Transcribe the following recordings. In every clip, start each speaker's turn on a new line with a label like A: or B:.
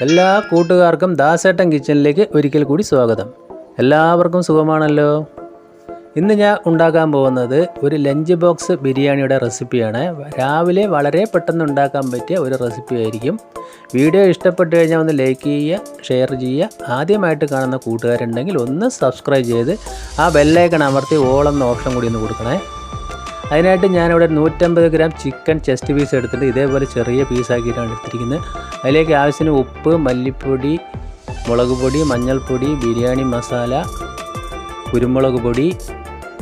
A: എല്ലാ കൂട്ടുകാർക്കും ദാസേട്ടൻ കിച്ചണിലേക്ക് ഒരിക്കൽ കൂടി സ്വാഗതം. എല്ലാവർക്കും സുഖമാണല്ലോ. ഇന്ന് ഞാൻ ഉണ്ടാക്കാൻ പോകുന്നത് ഒരു ലഞ്ച് ബോക്സ് ബിരിയാണിയുടെ റെസിപ്പിയാണ്. രാവിലെ വളരെ പെട്ടെന്ന് ഉണ്ടാക്കാൻ പറ്റിയ ഒരു റെസിപ്പി ആയിരിക്കും. വീഡിയോ ഇഷ്ടപ്പെട്ട് കഴിഞ്ഞാൽ ഒന്ന് ലൈക്ക് ചെയ്യുക, ഷെയർ ചെയ്യുക. ആദ്യമായിട്ട് കാണുന്ന കൂട്ടുകാരുണ്ടെങ്കിൽ ഒന്ന് സബ്സ്ക്രൈബ് ചെയ്ത് ആ ബെല്ലൈക്കൺ അമർത്തി ഓൾ എന്ന ഓപ്ഷൻ കൂടി ഒന്ന് കൊടുക്കണേ. അതിനായിട്ട് ഞാനിവിടെ 150 ഗ്രാം ചിക്കൻ ചെസ്റ്റ് പീസ് എടുത്തിട്ട് ഇതേപോലെ ചെറിയ പീസാക്കിയിട്ടാണ് എടുത്തിരിക്കുന്നത്. അതിലേക്ക് ആവശ്യത്തിന് ഉപ്പ്, മല്ലിപ്പൊടി, മുളക് പൊടി, മഞ്ഞൾപ്പൊടി, ബിരിയാണി മസാല, കുരുമുളക് പൊടി,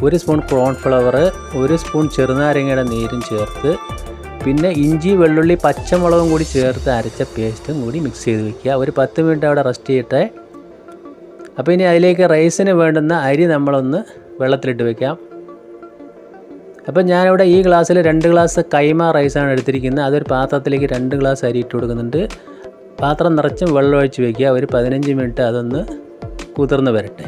A: 1 സ്പൂൺ കോൺഫ്ലവർ, 1 സ്പൂൺ ചെറുനാരങ്ങയുടെ നീരും ചേർത്ത്, പിന്നെ ഇഞ്ചി, വെള്ളുള്ളി, പച്ചമുളകും കൂടി ചേർത്ത് അരച്ച പേസ്റ്റും കൂടി മിക്സ് ചെയ്ത് വയ്ക്കുക. ഒരു 10 മിനിറ്റ് അവിടെ റെസ്റ്റ് ചെയ്യട്ടെ. അപ്പോൾ ഇനി അതിലേക്ക് റൈസിന് വേണ്ടുന്ന അരി നമ്മളൊന്ന് വെള്ളത്തിലിട്ട് വയ്ക്കാം. അപ്പോൾ ഞാനിവിടെ ഈ ഗ്ലാസ്സിൽ 2 ഗ്ലാസ് കൈമ റൈസാണ് എടുത്തിരിക്കുന്നത്. അതൊരു പാത്രത്തിലേക്ക് 2 ഗ്ലാസ് അരി ഇട്ട് കൊടുക്കുന്നുണ്ട്. പാത്രം നിറച്ചും വെള്ളം ഒഴിച്ച് വയ്ക്കുക. ഒരു 15 മിനിറ്റ് അതൊന്ന് കുതിർന്ന് വരട്ടെ.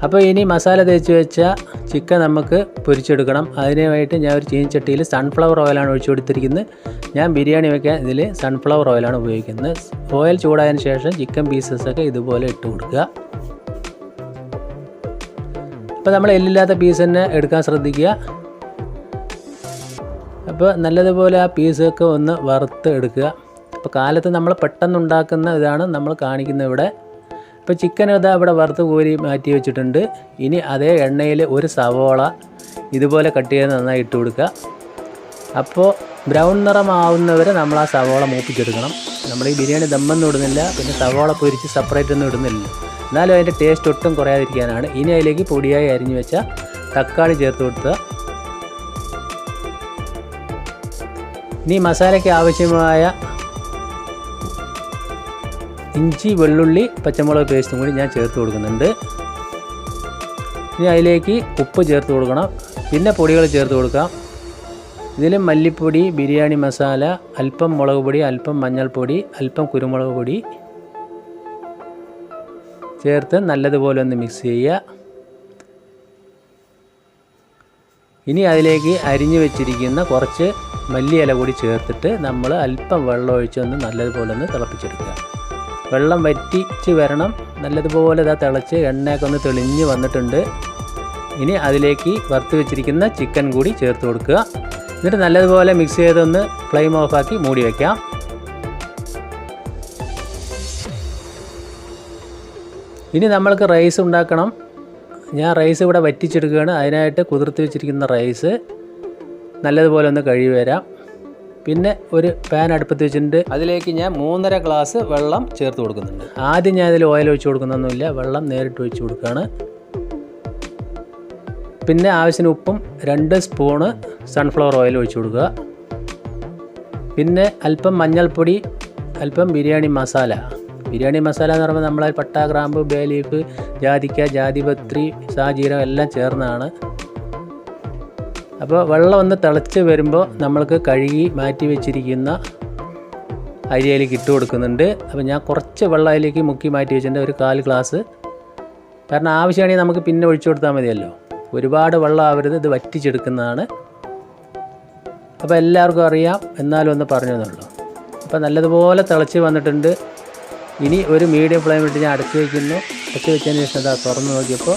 A: അപ്പോൾ ഇനി മസാല തേച്ച് വെച്ച ചിക്കൻ നമുക്ക് പൊരിച്ചെടുക്കണം. അതിനായിട്ട് ഞാൻ ഒരു ചീനച്ചട്ടിയിൽ സൺഫ്ലവർ ഓയിലാണ് ഒഴിച്ചു കൊടുത്തിരിക്കുന്നത്. ഞാൻ ബിരിയാണി വയ്ക്കാൻ ഇതിൽ സൺഫ്ലവർ ഓയിലാണ് ഉപയോഗിക്കുന്നത്. ഓയിൽ ചൂടായതിന് ശേഷം ചിക്കൻ പീസസൊക്കെ ഇതുപോലെ ഇട്ട് കൊടുക്കുക. അപ്പോൾ നമ്മൾ എല്ലില്ലാത്ത പീസ് തന്നെ എടുക്കാൻ ശ്രദ്ധിക്കുക. അപ്പോൾ നല്ലതുപോലെ ആ പീസൊക്കെ ഒന്ന് വറുത്ത് എടുക്കുക. അപ്പോൾ കാലത്ത് നമ്മൾ പെട്ടെന്ന് ഉണ്ടാക്കുന്ന ഇതാണ് നമ്മൾ കാണിക്കുന്നത് ഇവിടെ. ഇപ്പോൾ ചിക്കൻ ഇതാ ഇവിടെ വറുത്ത് കോരി മാറ്റി വെച്ചിട്ടുണ്ട്. ഇനി അതേ എണ്ണയിൽ ഒരു സവോള ഇതുപോലെ കട്ട് ചെയ്ത് നന്നായി ഇട്ട് കൊടുക്കുക. അപ്പോൾ ബ്രൗൺ നിറമാവുന്നവരെ നമ്മൾ ആ സവോള മൂപ്പിച്ചെടുക്കണം. നമ്മൾ ഈ ബിരിയാണി ദമ്മൊന്നും ഇടുന്നില്ല, പിന്നെ സവോള പൊരിച്ച് സെപ്പറേറ്റ് ഒന്നും ഇടുന്നില്ല. എന്നാലും അതിൻ്റെ ടേസ്റ്റ് ഒട്ടും കുറയാതിരിക്കാനാണ്. ഇനി അതിലേക്ക് പൊടിയായി അരിഞ്ഞു വെച്ച തക്കാളി ചേർത്ത് കൊടുക്കുക. ഇനി മസാലയ്ക്ക് ആവശ്യമായ ഇഞ്ചി, വെള്ളുള്ളി, പച്ചമുളക് പേസ്റ്റും കൂടി ഞാൻ ചേർത്ത് കൊടുക്കുന്നുണ്ട്. ഇനി അതിലേക്ക് ഉപ്പ് ചേർത്ത് കൊടുക്കണം. പിന്നെ പൊടികൾ ചേർത്ത് കൊടുക്കാം. ഇതിൽ മല്ലിപ്പൊടി, ബിരിയാണി മസാല, അല്പം മുളക് പൊടി, അല്പം മഞ്ഞൾപ്പൊടി, അല്പം കുരുമുളക് പൊടി ചേർത്ത് നല്ലതുപോലെ ഒന്ന് മിക്സ് ചെയ്യുക. ഇനി അതിലേക്ക് അരിഞ്ഞു വെച്ചിരിക്കുന്ന കുറച്ച് മല്ലിയില കൂടി ചേർത്തിട്ട് നമ്മൾ അല്പം വെള്ളം ഒഴിച്ചൊന്ന് നല്ലതുപോലെ ഒന്ന് തിളപ്പിച്ചെടുക്കുക. വെള്ളം വറ്റിച്ച് വരണം. നല്ലതുപോലെ ഇതാ തിളച്ച് എണ്ണയൊക്കെ ഒന്ന് തെളിഞ്ഞ് വന്നിട്ടുണ്ട്. ഇനി അതിലേക്ക് വറുത്ത് വെച്ചിരിക്കുന്ന ചിക്കൻ കൂടി ചേർത്ത് കൊടുക്കുക. എന്നിട്ട് നല്ലതുപോലെ മിക്സ് ചെയ്തൊന്ന് ഫ്ലെയിം ഓഫാക്കി മൂടി വയ്ക്കാം. ഇനി നമ്മൾക്ക് റൈസ് ഉണ്ടാക്കണം. ഞാൻ റൈസ് ഇവിടെ വറ്റിച്ചെടുക്കുകയാണ്. അതിനായിട്ട് കുതിർത്ത് വെച്ചിരിക്കുന്ന റൈസ് നല്ലതുപോലെ ഒന്ന് കഴുകി വരാം. പിന്നെ ഒരു പാൻ അടുപ്പത്ത് വെച്ചിട്ടുണ്ട്. അതിലേക്ക് ഞാൻ 3.5 ഗ്ലാസ് വെള്ളം ചേർത്ത് കൊടുക്കുന്നുണ്ട്. ആദ്യം ഞാൻ ഇതിൽ ഓയിൽ ഒഴിച്ച് കൊടുക്കുന്നൊന്നുമില്ല, വെള്ളം നേരിട്ട് ഒഴിച്ച് കൊടുക്കുകയാണ്. പിന്നെ ആവശ്യത്തിന് ഉപ്പും 2 സ്പൂണ് സൺഫ്ലവർ ഓയിൽ ഒഴിച്ച് കൊടുക്കുക. പിന്നെ അല്പം മഞ്ഞൾപ്പൊടി, അല്പം ബിരിയാണി മസാല. ബിരിയാണി മസാല എന്ന് പറയുമ്പോൾ നമ്മൾ പട്ട, ഗ്രാമ്പ്, ബേ ലീഫ്, ജാതിക്ക, ജാതിപത്രി, സാജീരം എല്ലാം ചേർന്നതാണ്. അപ്പോൾ വെള്ളം ഒന്ന് തിളച്ച് വരുമ്പോൾ നമ്മൾക്ക് കഴുകി മാറ്റി വെച്ചിരിക്കുന്ന അരി അതിലേക്ക് ഇട്ട് കൊടുക്കുന്നുണ്ട്. അപ്പോൾ ഞാൻ കുറച്ച് വെള്ളം അതിലേക്ക് മുക്കി മാറ്റി വെച്ചിട്ടുണ്ട്, ഒരു 1/4 ഗ്ലാസ്. കാരണം ആവശ്യമാണെങ്കിൽ നമുക്ക് പിന്നെ ഒഴിച്ചു കൊടുത്താൽ മതിയല്ലോ. ഒരുപാട് വെള്ളം ആവരുത്, ഇത് വറ്റിച്ചെടുക്കുന്നതാണ്. അപ്പോൾ എല്ലാവർക്കും അറിയാം, എന്നാലും ഒന്ന് പറഞ്ഞു തന്നുള്ളൂ. അപ്പോൾ നല്ലതുപോലെ തിളച്ച് വന്നിട്ടുണ്ട്. ഇനി ഒരു മീഡിയം ഫ്ലെയിമിട്ട് ഞാൻ അടച്ച് വയ്ക്കുന്നു. അടച്ച് വെച്ചതിന് ശേഷം അത് തുറന്ന് നോക്കിയപ്പോൾ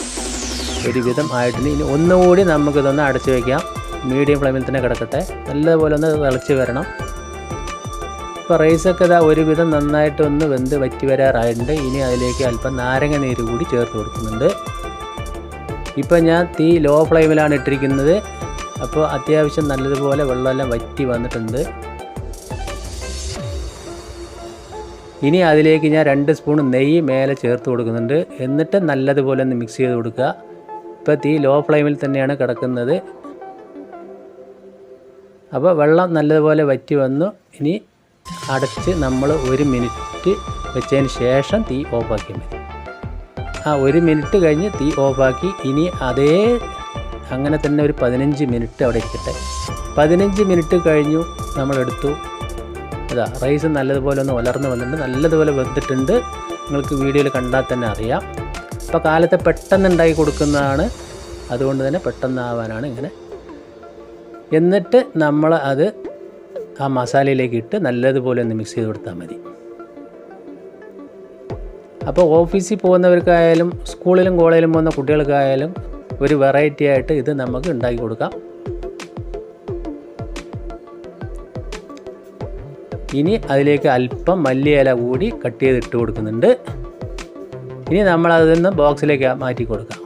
A: ഒരുവിധം ആയിട്ടുണ്ട്. ഇനി ഒന്നുകൂടി നമുക്കിതൊന്ന് അടച്ച് വയ്ക്കാം. മീഡിയം ഫ്ലെയിമിൽ തന്നെ കിടക്കട്ടെ. നല്ലതുപോലെ ഒന്ന് തിളച്ച് വരണം. ഇപ്പോൾ റൈസൊക്കെ ഇതാ ഒരുവിധം നന്നായിട്ടൊന്ന് വെന്ത് വറ്റി വരാറായിട്ടുണ്ട്. ഇനി അതിലേക്ക് അല്പം നാരങ്ങ നീര് കൂടി ചേർത്ത് കൊടുക്കുന്നുണ്ട്. ഇപ്പോൾ ഞാൻ തീ ലോ ഫ്ലെയിമിലാണ് ഇട്ടിരിക്കുന്നത്. അപ്പോൾ അത്യാവശ്യം നല്ലതുപോലെ വെള്ളമെല്ലാം വറ്റി വന്നിട്ടുണ്ട്. ഇനി അതിലേക്ക് ഞാൻ 2 സ്പൂൺ നെയ്യ് മേലെ ചേർത്ത് കൊടുക്കുന്നുണ്ട്. എന്നിട്ട് നല്ലതുപോലെ ഒന്ന് മിക്സ് ചെയ്ത് കൊടുക്കുക. ഇപ്പോൾ തീ ലോ ഫ്ലെയിമിൽ തന്നെയാണ് കിടക്കുന്നത്. അപ്പോൾ വെള്ളം നല്ലതുപോലെ വറ്റി വന്നു. ഇനി അടച്ച് നമ്മൾ 1 മിനിറ്റ് വെച്ചതിന് ശേഷം തീ ഓഫാക്കിയാൽ മതി. 1 മിനിറ്റ് കഴിഞ്ഞ് തീ ഓഫാക്കി. ഇനി അങ്ങനെ തന്നെ ഒരു 15 മിനിറ്റ് അവിടെ ഇരിക്കട്ടെ. 15 മിനിറ്റ് കഴിഞ്ഞു, നമ്മളെടുത്തു. അതാ റൈസ് നല്ലതുപോലെ ഒന്ന് ഉലർന്ന് വന്നിട്ടുണ്ട്, നല്ലതുപോലെ വെന്തിട്ടുണ്ട്. നിങ്ങൾക്ക് വീഡിയോയിൽ കണ്ടാൽ തന്നെ അറിയാം. അപ്പോൾ കാലത്ത് പെട്ടെന്ന് ഉണ്ടാക്കി കൊടുക്കുന്നതാണ്, അതുകൊണ്ട് തന്നെ പെട്ടെന്നാവാനാണ് ഇങ്ങനെ. എന്നിട്ട് നമ്മൾ അത് ആ മസാലയിലേക്ക് ഇട്ട് നല്ലതുപോലെ ഒന്ന് മിക്സ് ചെയ്ത് കൊടുത്താൽ മതി. അപ്പോൾ ഓഫീസിൽ പോകുന്നവർക്കായാലും സ്കൂളിലും കോളേജിലും പോകുന്ന കുട്ടികൾക്കായാലും ഒരു വെറൈറ്റി ആയിട്ട് ഇത് നമുക്ക് ഉണ്ടാക്കി കൊടുക്കാം. ഇനി അതിലേക്ക് അല്പം മല്ലിയില കൂടി കട്ട് ചെയ്തിട്ട് കൊടുക്കുന്നുണ്ട്. ഇനി നമ്മൾ അതിൽ നിന്ന് ബോക്സിലേക്ക് മാറ്റി കൊടുക്കാം.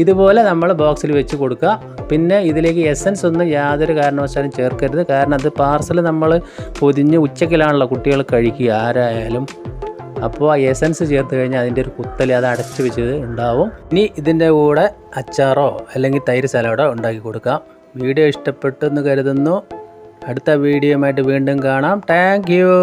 A: ഇതുപോലെ നമ്മൾ ബോക്സിൽ വെച്ച് കൊടുക്കുക. പിന്നെ ഇതിലേക്ക് എസൻസ് ഒന്നും യാതൊരു കാരണവശാലും ചേർക്കരുത്. കാരണം അത് പാർസൽ നമ്മൾ പൊതിഞ്ഞ് ഉച്ചക്കിലാണല്ലോ കുട്ടികൾ കഴിക്കുക ആരായാലും. അപ്പോൾ ആ എസൻസ് ചേർത്ത് കഴിഞ്ഞാൽ അതിൻ്റെ ഒരു കുത്തൽ അത് അടച്ച് വെച്ചത് ഉണ്ടാവും. ഇനി ഇതിൻ്റെ കൂടെ അച്ചാറോ അല്ലെങ്കിൽ തൈര് സലാഡോ ഉണ്ടാക്കി കൊടുക്കാം. വീഡിയോ ഇഷ്ടപ്പെട്ടെന്ന് കരുതുന്നു. അടുത്ത വീഡിയോയുമായിട്ട് വീണ്ടും കാണാം. Thank you.